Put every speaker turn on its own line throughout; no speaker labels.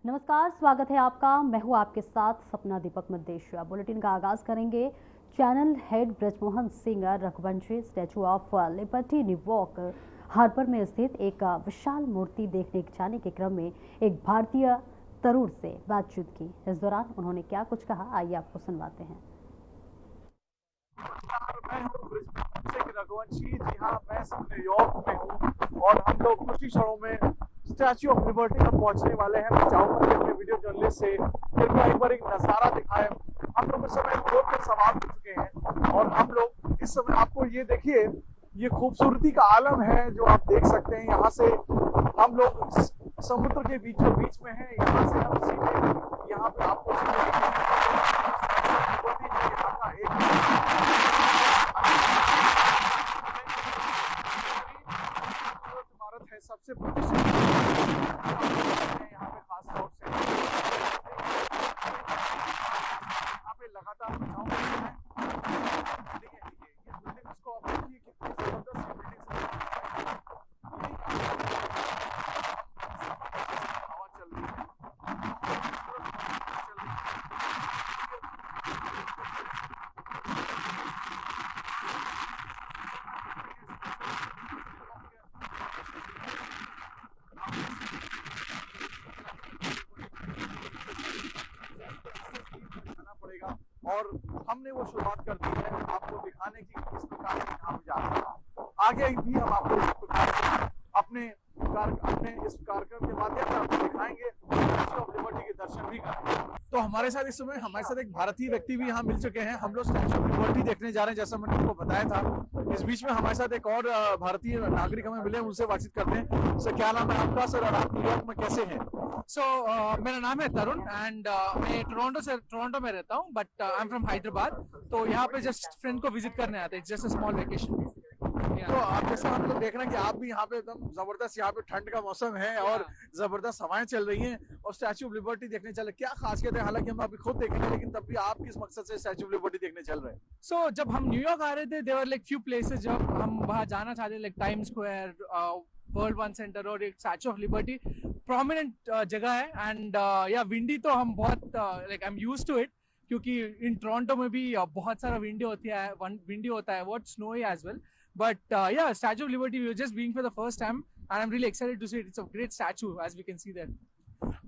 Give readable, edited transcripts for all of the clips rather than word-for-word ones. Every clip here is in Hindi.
नमस्कार, स्वागत है आपका। मैं हूं आपके साथ सपना दीपक मद्देशिया। बुलेटिन का आगाज करेंगे। Channel head Brajmohan Singh Raghuvanshi Statue of Liberty New York harbour में स्थित एक विशाल मूर्ति देखने जाने के क्रम में एक भारतीय तरुण से बातचीत की। इस दौरान उन्होंने क्या कुछ कहा, आइए आपको सुनवाते हैं।
मैं हूँ ब्रिजमोहन सिंह रघुवंशी। जी हाँ, मैं न्यूयॉर्क में हूँ और हम लोग कुछ ही क्षणों में स्टैच्यू ऑफ लिबर्टी तक पहुंचने वाले हैं। मैं चाहूंगा कि अपने वीडियो जर्नलिस्ट से कृपया एक बार एक नजारा दिखाएं। हम लोग इस समय बोट पर सवार हो चुके हैं और हम लोग इस समय, आपको ये देखिए, ये खूबसूरती का आलम है जो आप देख सकते हैं। यहाँ से हम लोग समुद्र के बीचों बीच में हैं। यहाँ से हम सीधे, यहाँ पे आपको सीधे यहाँ का इमारत है, सबसे प्रतिष्ठित यहाँ पे खास तौर से यहाँ पे लगातार देखिए ये बिल्डिंग को आप देखिए कितनी जबरदस्त बिल्डिंग हवा चल रही है। पड़ेगा और हमने वो शुरुआत कर दी है आपको दिखाने की किस प्रकार से यहाँ पे जा रहा है। आगे भी हम आपको इस प्रकार से अपने इस कार्यक्रम के माध्यम से आपको दिखाएंगे, स्टैच्यू ऑफ लिबर्टी के दर्शन भी करेंगे। तो हमारे साथ इस समय हमारे साथ एक भारतीय व्यक्ति भी यहाँ मिल चुके हैं। हम लोग स्टैच्यू ऑफ लिबर्टी देखने जा रहे हैं, जैसा मैंने आपको बताया था। इस बीच में हमारे साथ एक और भारतीय नागरिक हमें मिले, उनसे बातचीत करते हैं। सर, क्या नाम है आपका सर, और आप न्यूयॉर्क में कैसे हैं?
मेरा नाम है तरुण एंड मैं टोरंटो में रहता हूँ, but I am from Hyderabad. तो यहाँ पे जस्ट फ्रेंड को विजिट करने आते हैं, जस्ट अ स्मॉल वेकेशन।
तो आप जैसे हम लोग देख रहे हैं कि आप भी यहाँ पे एकदम जबरदस्त, यहाँ पे ठंड का मौसम है और जबरदस्त हवाएं चल रही हैं और स्टैच्यू ऑफ लिबर्टी देखने चले, क्या खासियत है? हालांकि हम अभी खुद देखेंगे, लेकिन तब भी आप किस मकसद से स्टैच्यू ऑफ लिबर्टी देखने चल रहे हैं?
सो जब हम न्यूयॉर्क आ रहे थे, देवर लाइक फ्यू प्लेसेस जब हम वहाँ जाना चाहते, like time square, world one centre और एक स्टैच्यू ऑफ लिबर्टी प्रोमिनेंट जगह है। एंड या विंडी तो हम बहुत like I am used to it, क्योंकि इन टोरंटो में भी बहुत सारा विंडी होता है, what snowy as well. But yeah, Statue of Liberty, we were just being for the first time, and I'm really excited to see it. It's a great statue, as we can see there.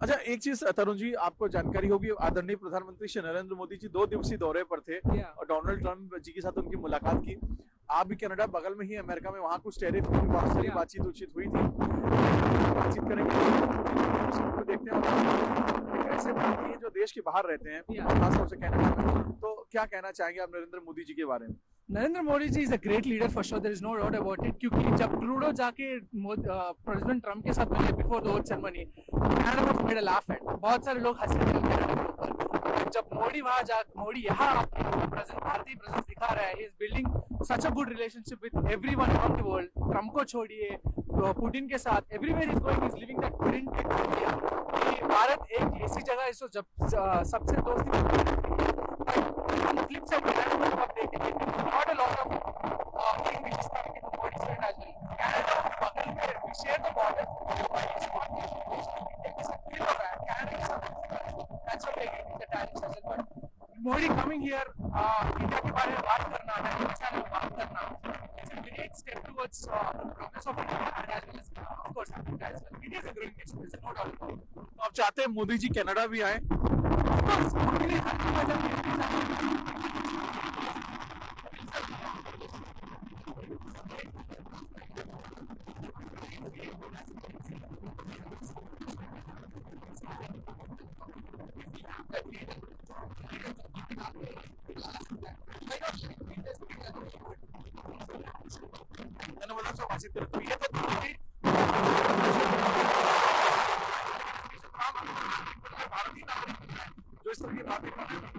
अच्छा, एक चीज तरुण जी, आपको जानकारी होगी, आदरणीय प्रधानमंत्री श्री नरेंद्र मोदी जी 2 दिवसीय दौरे पर थे और डोनाल्ड ट्रंप जी के साथ उनकी मुलाकात की। आप भी कनाडा बगल में ही अमेरिका में, वहां कुछ टैरिफ की बहुत सारी बातचीत हुई थी। बातचीत करेंगे, देखते हैं ऐसे व्यक्ति हैं जो देश के बाहर रहते हैं, खासतौर से कनाडा में, तो क्या कहना चाहेंगे आप नरेंद्र मोदी जी के बारे में?
Narendra Modi ji is a great leader for sure, there is no doubt about it. क्योंकि जब ट्रूडो जाके प्रेसिडेंट ट्रंप के साथ मिले before the oath ceremony, Canada was made a laugh at, बहुत सारे लोग हंसे थे कनाडा के ऊपर। जब मोदी यहाँ भारतीय प्रेजेंस दिखा रहा है, he is building such a good relationship with everyone around the world. Trump को छोड़िए, पुतिन के साथ everywhere is going, is living that print in India कि भारत एक ऐसी जगह है जब सबसे दोस्ती। On the flip side, Canada को आप देखेंगे, not a lot of thing which is coming in the body side as well. Canada बगल में, we share the border, but it's not India के साथ मिल रहा है, Canada के साथ। That's why we are getting the tariffs as well. But Modi coming here, India के बारे में बात करना, हिंदुस्तान में बात करना, it's a great step towards progress of India and as well as, of course, Africa as well. It is a growing nation, there's no doubt about it.
तो आप चाहते हैं मोदी जी कनाडा भी आए?
Of course, उनके लिए हर जगह जाके
बातचीत करें तो ये तो भारतीय नागरिक जो इस तरह की बातें कर रहे हैं,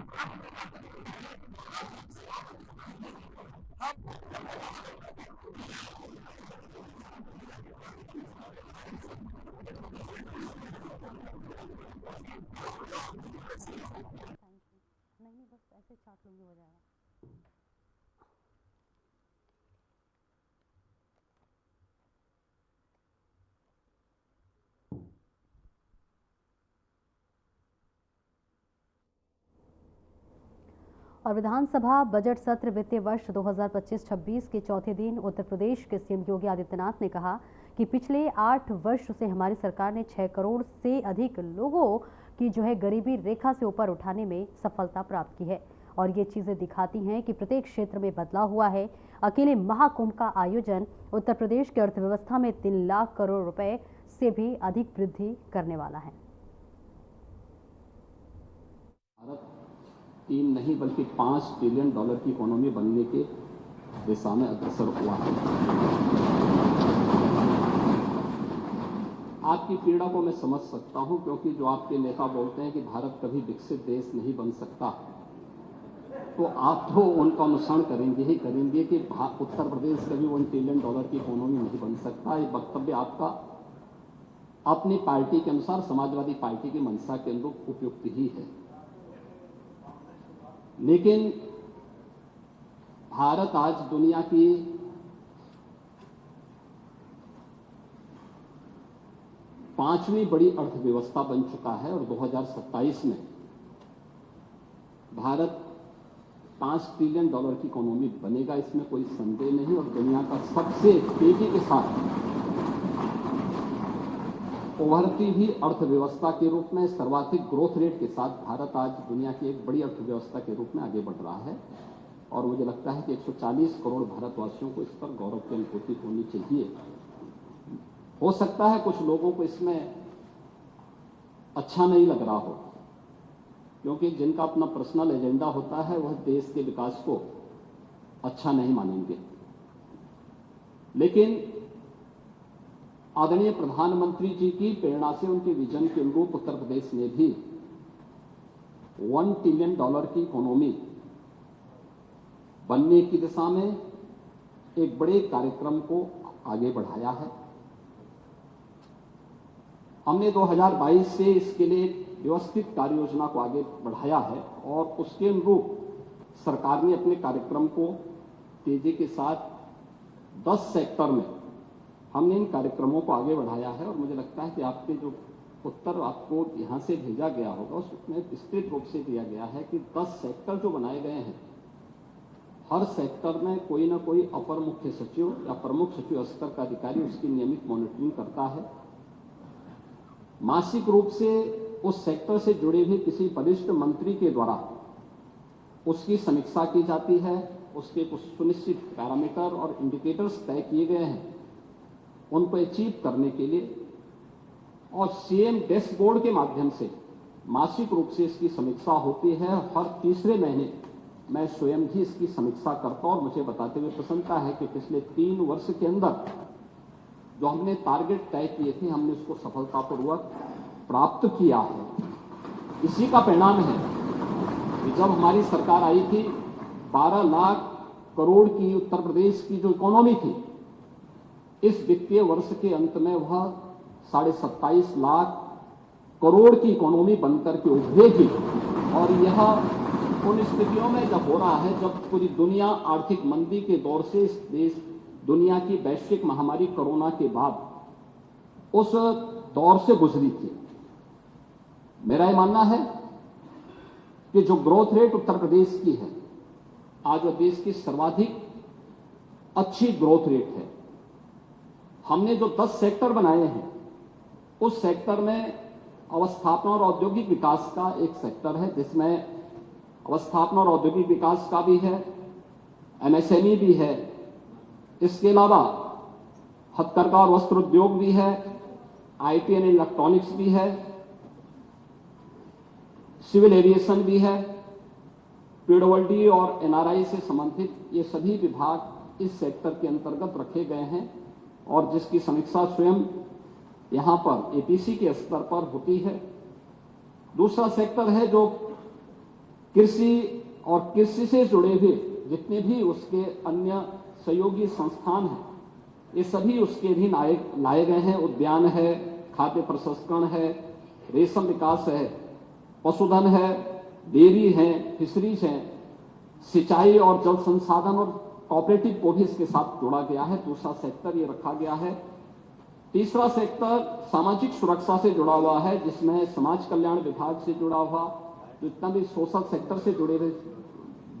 नहीं, बस ऐसे चाट लूंगी, हो जाएगा। और विधानसभा बजट सत्र वित्तीय वर्ष 2025-26 के चौथे दिन उत्तर प्रदेश के सीएम योगी आदित्यनाथ ने कहा कि पिछले 8 वर्ष से हमारी सरकार ने 6 करोड़ से अधिक लोगों की गरीबी रेखा से ऊपर उठाने में सफलता प्राप्त की है और ये चीजें दिखाती हैं कि प्रत्येक क्षेत्र में बदलाव हुआ है। अकेले महाकुंभ का आयोजन उत्तर प्रदेश की अर्थव्यवस्था में 3 लाख करोड़ रुपए से भी अधिक वृद्धि करने वाला है।
भारत 3 नहीं बल्कि 5 ट्रिलियन डॉलर की इकोनॉमी बनने के दिशा में अग्रसर हुआ है। आपकी पीड़ा को मैं समझ सकता हूं, क्योंकि जो आपके नेता बोलते हैं कि भारत कभी विकसित देश नहीं बन सकता, तो आप तो उनका अनुसरण करेंगे ही करेंगे कि उत्तर प्रदेश कभी 1 ट्रिलियन डॉलर की इकोनॉमी नहीं बन सकता। ये वक्तव्य आपका अपनी पार्टी के अनुसार, समाजवादी पार्टी की मंशा के अनुरूप उपयुक्त ही है। लेकिन भारत आज दुनिया की पांचवी बड़ी अर्थव्यवस्था बन चुका है और 2027 में भारत 5 ट्रिलियन डॉलर की इकोनॉमी बनेगा, इसमें कोई संदेह नहीं। और दुनिया का सबसे तेजी के साथ उभरती हुई अर्थव्यवस्था के रूप में सर्वाधिक ग्रोथ रेट के साथ भारत आज दुनिया की एक बड़ी अर्थव्यवस्था के रूप में आगे बढ़ रहा है। और मुझे लगता है कि 140 करोड़ भारतवासियों को इस पर गौरव की अनुभूति होनी चाहिए। हो सकता है कुछ लोगों को इसमें अच्छा नहीं लग रहा हो, क्योंकि जिनका अपना पर्सनल एजेंडा होता है वह देश के विकास को अच्छा नहीं मानेंगे। लेकिन आदरणीय प्रधानमंत्री जी की प्रेरणा से, उनके विजन के अनुरूप उत्तर प्रदेश ने भी 1 ट्रिलियन डॉलर की इकोनॉमी बनने की दिशा में एक बड़े कार्यक्रम को आगे बढ़ाया है। हमने 2022 से इसके लिए व्यवस्थित कार्य योजना को आगे बढ़ाया है और उसके अनुरूप सरकार ने अपने कार्यक्रम को तेजी के साथ 10 सेक्टर में हमने इन कार्यक्रमों को आगे बढ़ाया है। और मुझे लगता है कि आपके जो उत्तर आपको यहां से भेजा गया होगा उसमें विस्तृत रूप से दिया गया है कि 10 सेक्टर जो बनाए गए हैं, हर सेक्टर में कोई ना कोई अपर मुख्य सचिव या प्रमुख सचिव स्तर का अधिकारी उसकी नियमित मॉनिटरिंग करता है। मासिक रूप से उस सेक्टर से जुड़े हुए किसी वरिष्ठ मंत्री के द्वारा उसकी समीक्षा की जाती है। उसके कुछ सुनिश्चित पैरामीटर और इंडिकेटर्स तय किए गए हैं उनको अचीव करने के लिए, और सीएम डैशबोर्ड के माध्यम से मासिक रूप से इसकी समीक्षा होती है। हर तीसरे महीने मैं स्वयं भी इसकी समीक्षा करता हूं और मुझे बताते हुए प्रसन्नता है कि पिछले 3 वर्ष के अंदर जो हमने टारगेट तय किए थे, हमने उसको सफलतापूर्वक प्राप्त किया है। इसी का परिणाम है कि जब हमारी सरकार आई थी, 12 लाख करोड़ की उत्तर प्रदेश की जो इकोनॉमी थी, इस वित्तीय वर्ष के अंत में वह 27.5 लाख करोड़ की इकोनॉमी बनकर के उभरेगी। और यह उन स्थितियों में जब हो रहा है जब पूरी दुनिया आर्थिक मंदी के दौर से इस देश दुनिया की वैश्विक महामारी कोरोना के बाद उस दौर से गुजरी थी। मेरा यह मानना है कि जो ग्रोथ रेट उत्तर प्रदेश की है, आज वह देश की सर्वाधिक अच्छी ग्रोथ रेट है। हमने जो 10 सेक्टर बनाए हैं, उस सेक्टर में अवस्थापना और औद्योगिक विकास का एक सेक्टर है, जिसमें अवस्थापना और औद्योगिक विकास का भी है, एमएसएमई भी है, इसके अलावा हथकरघा और वस्त्र उद्योग भी है, आईटी एंड इलेक्ट्रॉनिक्स भी है, सिविल एविएशन भी है, पीडब्ल्यूडी और एनआरआई से संबंधित ये सभी विभाग इस सेक्टर के अंतर्गत रखे गए हैं और जिसकी समीक्षा स्वयं यहां पर एपीसी के स्तर पर होती है। दूसरा सेक्टर है जो कृषि और कृषि से जुड़े हुए जितने भी उसके अन्य सहयोगी संस्थान हैं, ये सभी उसके अधीन लाए गए हैं। उद्यान है, खाद्य प्रसंस्करण है, रेशम विकास है, पशुधन है, डेयरी है, फिशरीज है, सिंचाई और जल संसाधन और कोऑपरेटिव को भी इसके साथ जोड़ा गया है। दूसरा सेक्टर ये रखा गया है। तीसरा सेक्टर सामाजिक सुरक्षा से जुड़ा हुआ है, जिसमें समाज कल्याण विभाग से जुड़ा हुआ जितना भी सोशल सेक्टर से जुड़े हुए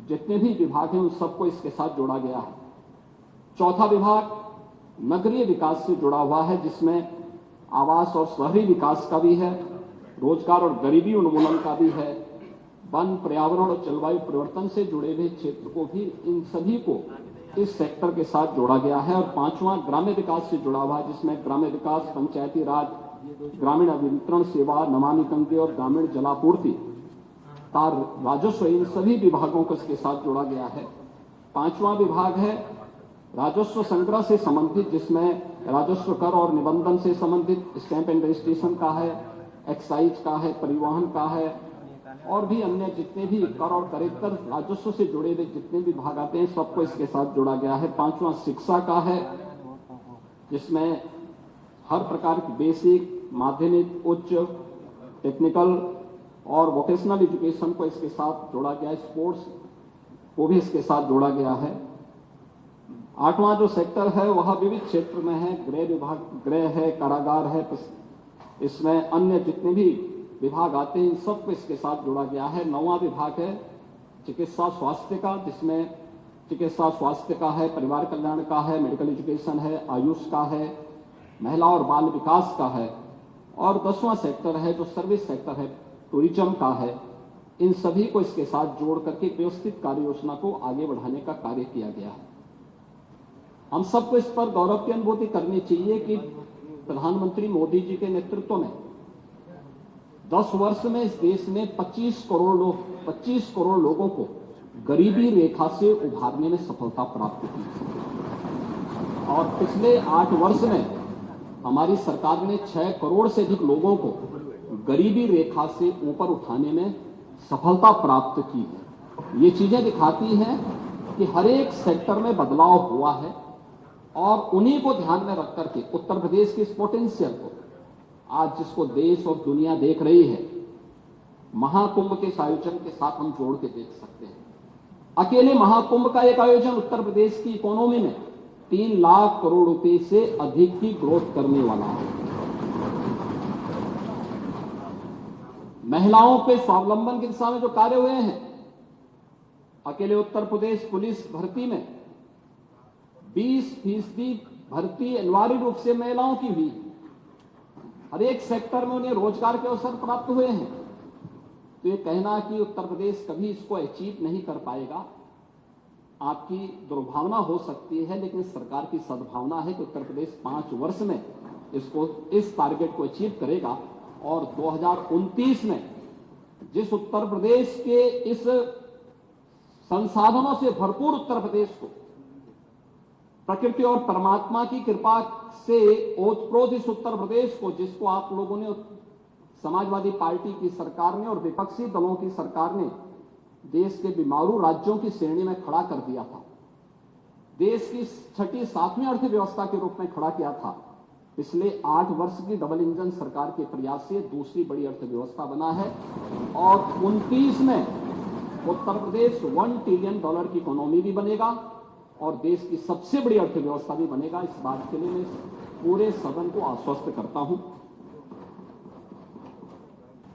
जितने भी विभाग हैं उन सबको इसके साथ जोड़ा गया है। चौथा विभाग नगरीय विकास से जुड़ा हुआ है, जिसमें आवास और शहरी विकास का भी है, रोजगार और गरीबी उन्मूलन का भी है, वन, पर्यावरण और जलवायु परिवर्तन से जुड़े हुए क्षेत्र को भी, इन सभी को इस सेक्टर के साथ जोड़ा गया है। और पांचवां ग्राम्य विकास से जुड़ा हुआ है, जिसमें ग्राम्य विकास, पंचायती राज, ग्रामीण अभिवितरण सेवा, नमामि गंगे और ग्रामीण जलापूर्ति, तार, राजस्व, इन सभी विभागों को इसके साथ जोड़ा गया है। पांचवां विभाग है राजस्व संग्रह से संबंधित, जिसमें राजस्व कर और निबंधन से संबंधित, स्टैंप एंड रजिस्ट्रेशन का है, एक्साइज का है, परिवहन का है, और भी अन्य जितने भी कर और करेक्टर राजस्व से जुड़े हुए जितने भी विभाग आते हैं सबको इसके साथ जोड़ा गया है। पांचवां शिक्षा का है, जिसमें हर प्रकार की बेसिक, माध्यमिक, उच्च, टेक्निकल और वोकेशनल एजुकेशन को इसके साथ जोड़ा गया है। स्पोर्ट्स को भी इसके साथ जोड़ा गया है। आठवां जो सेक्टर है वह विविध क्षेत्र में है, गृह विभाग, गृह है, कारागार है, इसमें अन्य जितने भी विभाग आते हैं इन सबको इसके साथ जोड़ा गया है। नौवां विभाग है चिकित्सा स्वास्थ्य का, जिसमें चिकित्सा स्वास्थ्य का है, परिवार कल्याण का है, मेडिकल एजुकेशन है, आयुष का है, महिला और बाल विकास का है। और 10वां सेक्टर है जो सर्विस सेक्टर है, टूरिज्म का है। इन सभी को इसके साथ जोड़ करके व्यवस्थित कार्य योजना को आगे बढ़ाने का कार्य किया गया है। हम सबको इस पर गौरव की अनुभूति करनी चाहिए कि प्रधानमंत्री मोदी जी के नेतृत्व में 10 वर्ष में इस देश ने 25 करोड़ लोगों को गरीबी रेखा से उभारने में सफलता प्राप्त की। और पिछले 8 वर्ष में हमारी सरकार ने 6 करोड़ से अधिक लोगों को गरीबी रेखा से ऊपर उठाने में सफलता प्राप्त की है। ये चीजें दिखाती हैं कि हर एक सेक्टर में बदलाव हुआ है और उन्हीं को ध्यान में रख करके उत्तर प्रदेश की इस पोटेंशियल को आज जिसको देश और दुनिया देख रही है, महाकुंभ के इस आयोजन के साथ हम जोड़ के देख सकते हैं। अकेले महाकुंभ का एक आयोजन उत्तर प्रदेश की इकोनॉमी में 3 लाख करोड़ रुपए से अधिक की ग्रोथ करने वाला है। महिलाओं के स्वावलंबन की दिशा में जो कार्य हुए हैं, अकेले उत्तर प्रदेश पुलिस भर्ती में 20% भर्ती अनिवार्य रूप से महिलाओं की हुई। हर एक सेक्टर में उन्हें रोजगार के अवसर प्राप्त हुए हैं। तो ये कहना कि उत्तर प्रदेश कभी इसको अचीव नहीं कर पाएगा, आपकी दुर्भावना हो सकती है, लेकिन सरकार की सद्भावना है कि उत्तर प्रदेश 5 वर्ष में इसको, इस टारगेट को अचीव करेगा। और 2029 में जिस उत्तर प्रदेश के इस संसाधनों से भरपूर उत्तर प्रदेश को, प्रकृति और परमात्मा की कृपा से ओतप्रोत इस उत्तर प्रदेश को, जिसको आप लोगों ने, समाजवादी पार्टी की सरकार ने और विपक्षी दलों की सरकार ने देश के बीमारू राज्यों की श्रेणी में खड़ा कर दिया था, देश की 6ठी 7वीं अर्थव्यवस्था के रूप में खड़ा किया था, पिछले 8 वर्ष की डबल इंजन सरकार के प्रयास से दूसरी बड़ी अर्थव्यवस्था बना है। और 29 में उत्तर प्रदेश $1 ट्रिलियन की इकोनॉमी भी बनेगा और देश की सबसे बड़ी अर्थव्यवस्था भी बनेगा। इस बात के लिए मैं पूरे सदन को आश्वस्त करता हूं।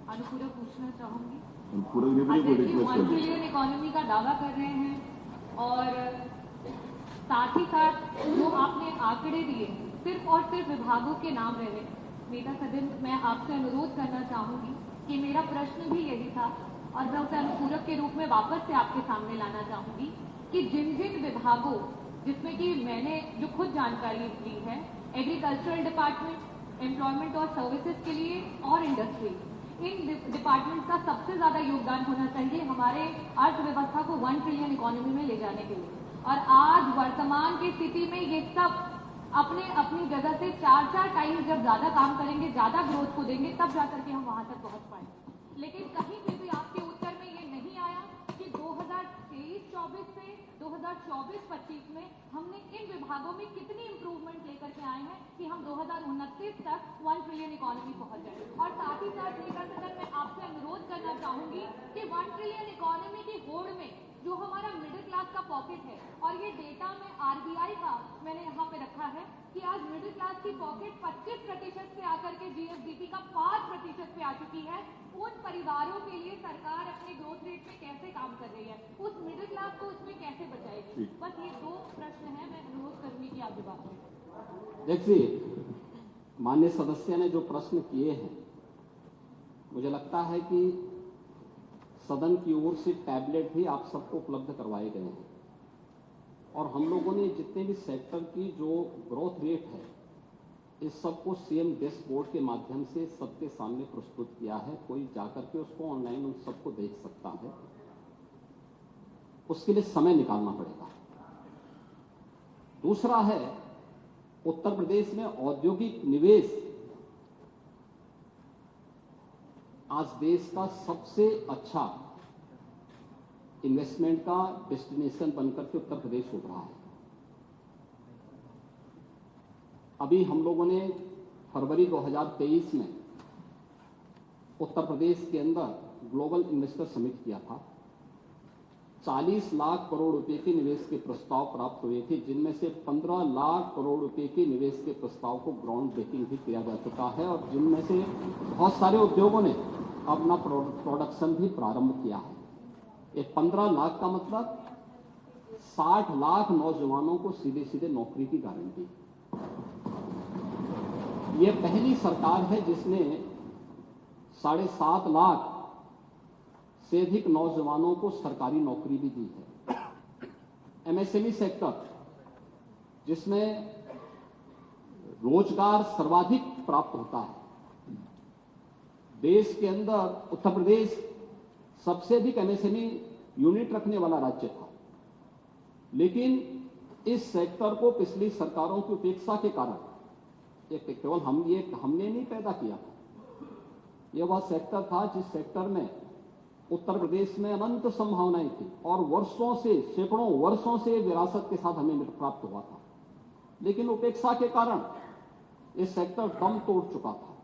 अनुपूरक पूछना चाहूंगी, 1 ट्रिलियन इकोनॉमी का दावा कर रहे हैं और साथ ही साथ जो आपने आंकड़े दिए सिर्फ और सिर्फ विभागों के नाम रहे। नेता सदन, मैं आपसे अनुरोध करना चाहूंगी कि मेरा प्रश्न भी यही था और मैं उसे अनुपूरक के रूप में वापस से आपके सामने लाना चाहूंगी कि जिन जिन विभागों, जिसमें कि मैंने जो खुद जानकारी ली है, एग्रीकल्चरल डिपार्टमेंट, एम्प्लॉयमेंट और सर्विसेज के लिए और इंडस्ट्री, इन डिपार्टमेंट का सबसे ज्यादा योगदान होना चाहिए हमारे अर्थव्यवस्था को 1 ट्रिलियन इकोनॉमी में ले जाने के लिए। और आज वर्तमान की स्थिति में ये सब अपने अपनी जगह से 4 टाइम जब ज्यादा काम करेंगे, ज्यादा ग्रोथ को देंगे, तब जाकर के हम वहां तक पहुंच पाएंगे। लेकिन कहीं भी आपके उत्तर में ये नहीं आया कि 2023-24 से 2024-25 में हमने इन विभागों में कितनी इंप्रूवमेंट लेकर के आए हैं कि हम 2029 तक 1 ट्रिलियन इकोनॉमी पहुंच जाए। और साथ ही साथ लेकर सदन में आपसे अनुरोध करना चाहूंगी कि 1 ट्रिलियन इकोनॉमी की होड़ में जो हमारा मिडिल क्लास का पॉकेट है, और ये डेटा में आरबीआई का मैंने यहाँ पे रखा है कि आज मिडिल क्लास की पॉकेट 25% से आकर के जीएसडीपी का 5% पे आ चुकी है। उन परिवारों के लिए सरकार अपने ग्रोथ रेट पे कैसे काम कर रही है, उस मिडिल क्लास को उसमें कैसे बचाएगी? बस ये 2 प्रश्न हैं, मैं अनुरोध करूंगी कि आप जवाब दें।
देखिए, माननीय सदस्य ने जो प्रश्न किए हैं, मुझे लगता है कि सदन की ओर से टैबलेट भी आप सबको उपलब्ध करवाए गए हैं, और हम लोगों ने जितने भी सेक्टर की जो ग्रोथ रेट है, इस सबको सीएम डैशबोर्ड के माध्यम से सबके सामने प्रस्तुत किया है। कोई जाकर के उसको ऑनलाइन उन सबको देख सकता है। उसके लिए समय निकालना पड़ेगा। दूसरा है, उत्तर प्रदेश में औद्योगिक निवेश आज देश का सबसे अच्छा इन्वेस्टमेंट का डेस्टिनेशन बनकर के उत्तर प्रदेश उभरा है। अभी हम लोगों ने फरवरी 2023 में उत्तर प्रदेश के अंदर ग्लोबल इन्वेस्टर समिट किया था। 40 लाख करोड़ रुपए के निवेश के प्रस्ताव प्राप्त हुए थे, जिनमें से 15 लाख करोड़ रुपए के निवेश के प्रस्ताव को ग्राउंड ब्रेकिंग भी किया जा चुका है, और जिनमें से बहुत सारे उद्योगों ने अपना प्रोडक्शन भी प्रारंभ किया है। ये 15 लाख का मतलब 60 लाख नौजवानों को सीधे सीधे नौकरी की गारंटी। ये पहली सरकार है जिसने 7.5 लाख से अधिक नौजवानों को सरकारी नौकरी भी दी है। एमएसएमई सेक्टर, जिसमें रोजगार सर्वाधिक प्राप्त होता है, देश के अंदर उत्तर प्रदेश सबसे अधिक एमएसएमई यूनिट रखने वाला राज्य था, लेकिन इस सेक्टर को पिछली सरकारों की उपेक्षा के कारण, ये केवल हमने नहीं पैदा किया था, यह वह सेक्टर था जिस सेक्टर में उत्तर प्रदेश में अनंत संभावनाएं थी, और वर्षों से, सैकड़ों वर्षों से विरासत के साथ हमें प्राप्त हुआ था, लेकिन उपेक्षा के कारण इस सेक्टर दम तोड़ चुका था।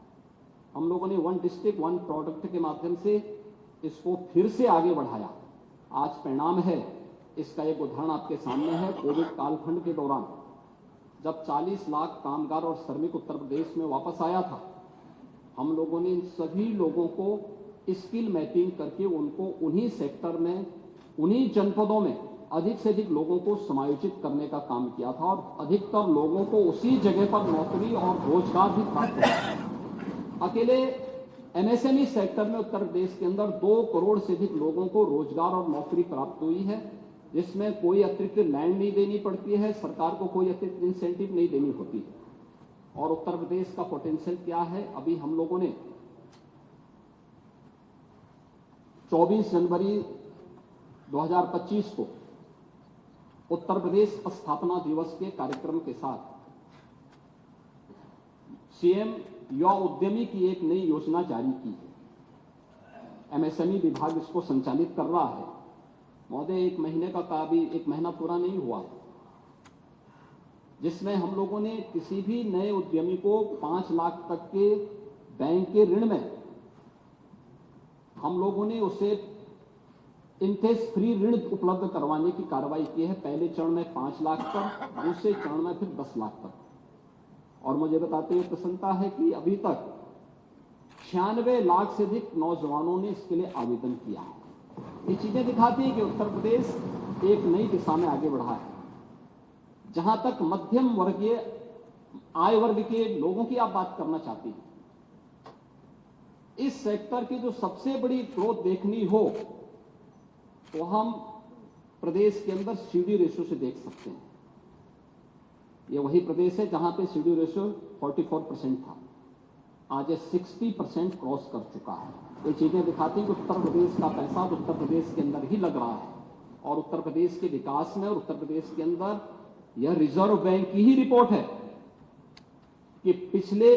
हम लोगों ने 1 डिस्ट्रिक्ट 1 प्रोडक्ट के माध्यम से इसको फिर से आगे बढ़ाया। आज परिणाम है, इसका एक उदाहरण आपके सामने है। कोविड कालखंड के दौरान जब 40 लाख कामगार और श्रमिक उत्तर प्रदेश में वापस आया था, हम लोगों ने इन सभी लोगों को स्किल मैपिंग करके उनको उन्हीं सेक्टर में, उन्हीं जनपदों में अधिक से अधिक लोगों को समायोजित करने का काम किया था, और अधिकतर लोगों को उसी जगह पर नौकरी और रोजगार भी प्राप्त हुआ। अकेले एमएसएमई सेक्टर में उत्तर प्रदेश के अंदर 2 करोड़ से अधिक लोगों को रोजगार और नौकरी प्राप्त हुई है, जिसमें कोई अतिरिक्त लैंड नहीं देनी पड़ती है, सरकार को कोई अतिरिक्त इंसेंटिव नहीं देनी होती है। और उत्तर प्रदेश का पोटेंशियल क्या है, अभी हम लोगों ने 24 जनवरी 2025 को उत्तर प्रदेश स्थापना दिवस के कार्यक्रम के साथ सीएम युवा उद्यमी की एक नई योजना जारी की है। एमएसएमई विभाग इसको संचालित कर रहा है। महोदय, 1 महीने का भी 1 महीना पूरा नहीं हुआ, जिसमें हम लोगों ने किसी भी नए उद्यमी को 5 लाख तक के बैंक के ऋण में हम लोगों ने उसे इंटरेस्ट फ्री ऋण उपलब्ध करवाने की कार्रवाई की है। पहले चरण में 5 लाख तक, दूसरे चरण में फिर 10 लाख तक। और मुझे बताते हुए प्रसन्नता है कि अभी तक 96 लाख से अधिक नौजवानों ने इसके लिए आवेदन किया है। ये चीजें दिखाती हैं कि उत्तर प्रदेश एक नई दिशा में आगे बढ़ा है। जहां तक मध्यम वर्गीय आय वर्ग के लोगों की आप बात करना चाहती हैं, इस सेक्टर की जो सबसे बड़ी ग्रोथ देखनी हो तो हम प्रदेश के अंदर सीडी रेशियो से देख सकते हैं। ये वही प्रदेश है जहां पे सीडी रेशियो 44% था, आज ये 60% क्रॉस कर चुका है। ये चीजें दिखाती हैं कि उत्तर प्रदेश का पैसा उत्तर प्रदेश के अंदर ही लग रहा है, और उत्तर प्रदेश के विकास में और उत्तर प्रदेश के अंदर, यह रिजर्व बैंक की ही रिपोर्ट है कि पिछले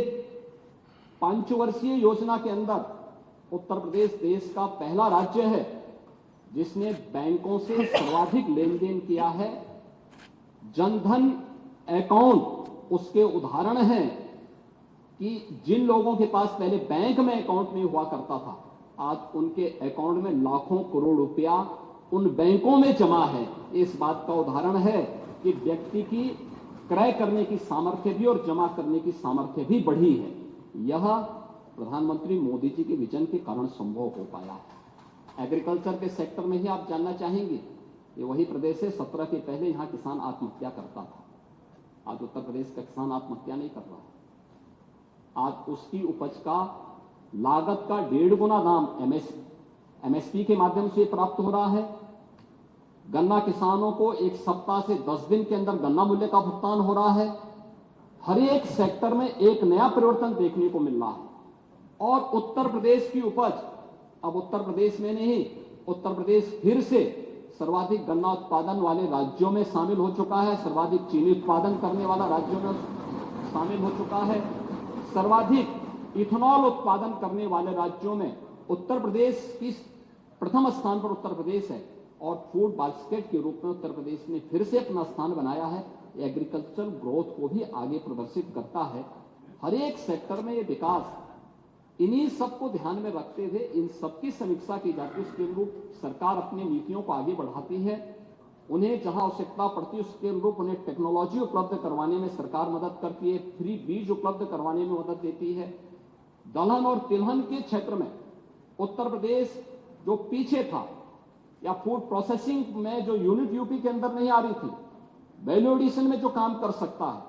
5 वर्षीय योजना के अंदर उत्तर प्रदेश देश का पहला राज्य है जिसने बैंकों से सर्वाधिक लेन देन किया है। जनधन अकाउंट उसके उदाहरण हैं कि जिन लोगों के पास पहले बैंक में अकाउंट नहीं हुआ करता था, आज उनके अकाउंट में लाखों करोड़ रुपया उन बैंकों में जमा है, इस बात का उदाहरण है कि व्यक्ति की क्रय करने की सामर्थ्य भी और जमा करने की सामर्थ्य भी बढ़ी है। यह प्रधानमंत्री मोदी जी के विजन के कारण संभव हो पाया है। एग्रीकल्चर के सेक्टर में ही आप जानना चाहेंगे, ये वही प्रदेश है 17 के पहले यहां किसान आत्महत्या करता था। आज उत्तर प्रदेश का किसान आत्महत्या नहीं कर रहा है। आज उसकी उपज का लागत का 1.5 गुना दाम एमएसपी के माध्यम से प्राप्त हो रहा है। गन्ना किसानों को 1 सप्ताह से 10 दिन के अंदर गन्ना मूल्य का भुगतान हो रहा है। हर एक सेक्टर में एक नया परिवर्तन देखने को मिल रहा है। और उत्तर प्रदेश की उपज, अब उत्तर प्रदेश में नहीं, उत्तर प्रदेश फिर से सर्वाधिक गन्ना उत्पादन वाले राज्यों में शामिल हो चुका है। सर्वाधिक चीनी उत्पादन करने वाला राज्यों में शामिल हो चुका है। सर्वाधिक इथेनॉल उत्पादन करने वाले राज्यों में उत्तर प्रदेश की प्रथम स्थान पर उत्तर प्रदेश है। और फूड बास्केट के रूप में उत्तर प्रदेश ने फिर से अपना स्थान बनाया है। एग्रीकल्चर ग्रोथ को भी आगे प्रदर्शित करता है। हर एक सेक्टर में ये विकास, इन्हीं सबको ध्यान में रखते हुए इन सबकी समीक्षा की जाती है। उसके अनुरूप सरकार अपनी नीतियों को आगे बढ़ाती है। उन्हें जहां आवश्यकता पड़ती है उसके अनुरूप उन्हें टेक्नोलॉजी उपलब्ध करवाने में सरकार मदद करती है, फ्री बीज उपलब्ध करवाने में मदद देती है। दलहन और तिलहन के क्षेत्र में उत्तर प्रदेश जो पीछे था, या फूड प्रोसेसिंग में जो यूनिट यूपी के अंदर नहीं आ रही थी, वैल्यू एडिशन में जो काम कर सकता है,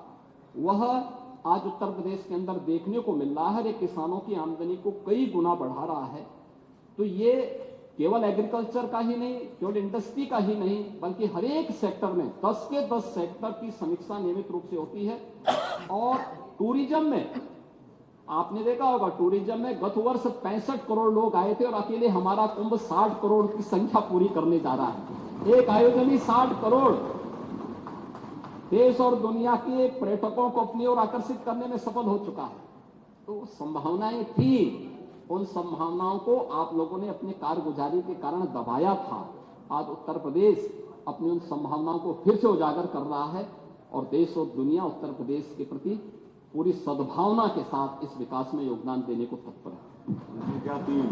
वह आज उत्तर प्रदेश के अंदर देखने को मिल रहा है। ये किसानों की आमदनी को कई गुना बढ़ा रहा है। तो ये केवल एग्रीकल्चर का ही नहीं, केवल इंडस्ट्री का ही नहीं, बल्कि हर एक सेक्टर में 10 के 10 सेक्टर की समीक्षा नियमित रूप से होती है। और टूरिज्म में आपने देखा होगा, टूरिज्म में गत वर्ष 65 करोड़ लोग आए थे और अकेले हमारा कुंभ 60 करोड़ की संख्या पूरी करने जा रहा है। एक आयोजन ही 60 करोड़ देश और दुनिया के पर्यटकों को अपनी ओर आकर्षित करने में सफल हो चुका है। तो संभावनाएं थी, उन संभावनाओं को आप लोगों ने अपने कारगुजारी के कारण दबाया था। आज उत्तर प्रदेश अपनी उन संभावनाओं को फिर से उजागर कर रहा है और देश और दुनिया उत्तर प्रदेश के प्रति पूरी सद्भावना के साथ इस विकास में योगदान देने को तत्पर है।
संख्या 3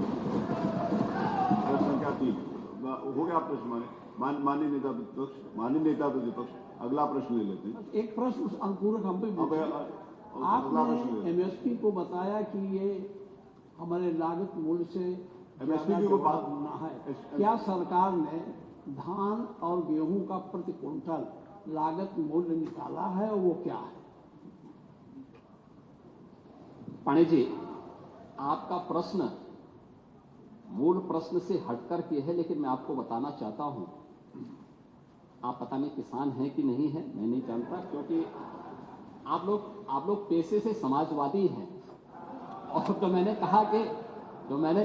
हो गया प्रश्न। माननीय नेता प्रतिपक्ष अगला प्रश्न ले लेते हैं।
एक प्रश्न अंकुर हम पे आपने एमएसपी को बताया कि ये हमारे लागत मूल्य से
एमएसपी को बात
है। क्या सरकार ने धान और गेहूं का प्रति क्विंटल लागत मूल्य निकाला है और वो क्या है?
पांडे जी, आपका प्रश्न मूल प्रश्न से हटकर के है, लेकिन मैं आपको बताना चाहता हूं, आप पता नहीं किसान हैं कि नहीं है, मैं नहीं जानता, क्योंकि आप लोग पेशे से समाजवादी हैं। और जो मैंने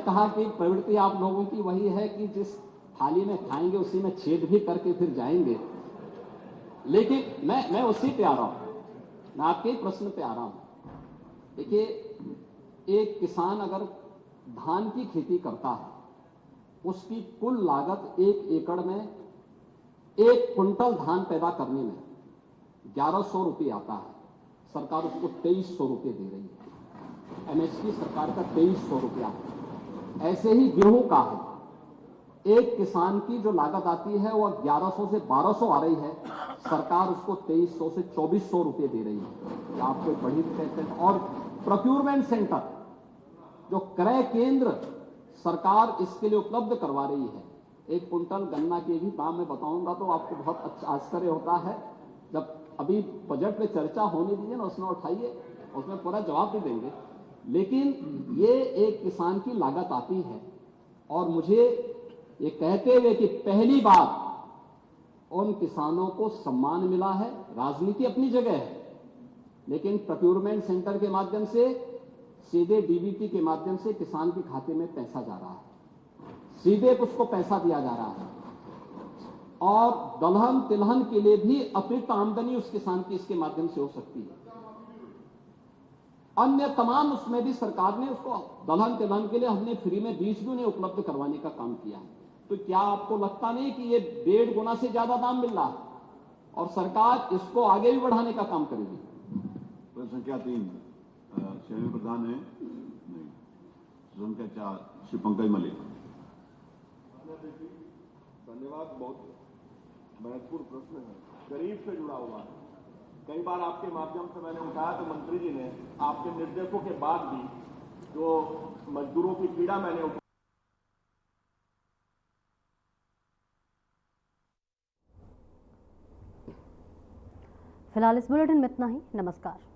कहा कि प्रवृत्ति आप लोगों की वही है कि जिस थाली में खाएंगे उसी में छेद भी करके फिर जाएंगे। लेकिन मैं उसी पे आ रहा हूं, मैं आपके प्रश्न पे आ रहा हूं। देखिए, एक किसान अगर धान की खेती करता है, उसकी कुल लागत 1 एकड़ में 1 क्विंटल धान पैदा करने में 1100 रुपये आता है। सरकार उसको 2300 रुपये दे रही है। एमएसपी सरकार का 2300 रुपया है। ऐसे ही गेहूं का है, एक किसान की जो लागत आती है वह 1100 से 1200 आ रही है, सरकार उसको 2300 से 2400 रुपये दे रही है। आपको बड़ी कहते हैं। और प्रोक्यूरमेंट सेंटर, जो क्रय केंद्र सरकार इसके लिए उपलब्ध करवा रही है। 1 क्विंटल गन्ना के भी दाम मैं बताऊंगा तो आपको बहुत अच्छा आश्चर्य होता है। जब अभी बजट पे चर्चा होने दीजिए ना, उसमें उठाइए, उसमें पूरा जवाब भी देंगे। लेकिन ये एक किसान की लागत आती है। और मुझे ये कहते हुए कि पहली बार उन किसानों को सम्मान मिला है। राजनीति अपनी जगह है, लेकिन प्रोक्यूरमेंट सेंटर के माध्यम से सीधे डीबीटी के माध्यम से किसान के खाते में पैसा जा रहा है, सीधे उसको पैसा दिया जा रहा है। और दलहन तिलहन के लिए भी अतिरिक्त आमदनी उस किसान की इसके माध्यम से हो सकती है। अन्य तमाम उसमें भी सरकार ने उसको दलहन तिलहन के लिए हमने फ्री में बीज भी उन्हें उपलब्ध करवाने का काम किया है। तो क्या आपको लगता नहीं कि ये 1.5 गुना से ज्यादा दाम मिल रहा है और सरकार इसको आगे भी बढ़ाने का काम करेगी?
प्रश्न संख्या 3 श्रेणी प्रधान है नहीं। संख्या 4 श्री पंकज मलिक। धन्यवाद। बहुत महत्वपूर्ण प्रश्न है, गरीब से जुड़ा हुआ है। कई बार आपके माध्यम से मैंने उठाया तो मंत्री जी ने आपके निर्देशों के बाद भी जो मजदूरों की पीड़ा मैंने उठाई।
फिलहाल इस बुलेटिन में इतना ही। नमस्कार।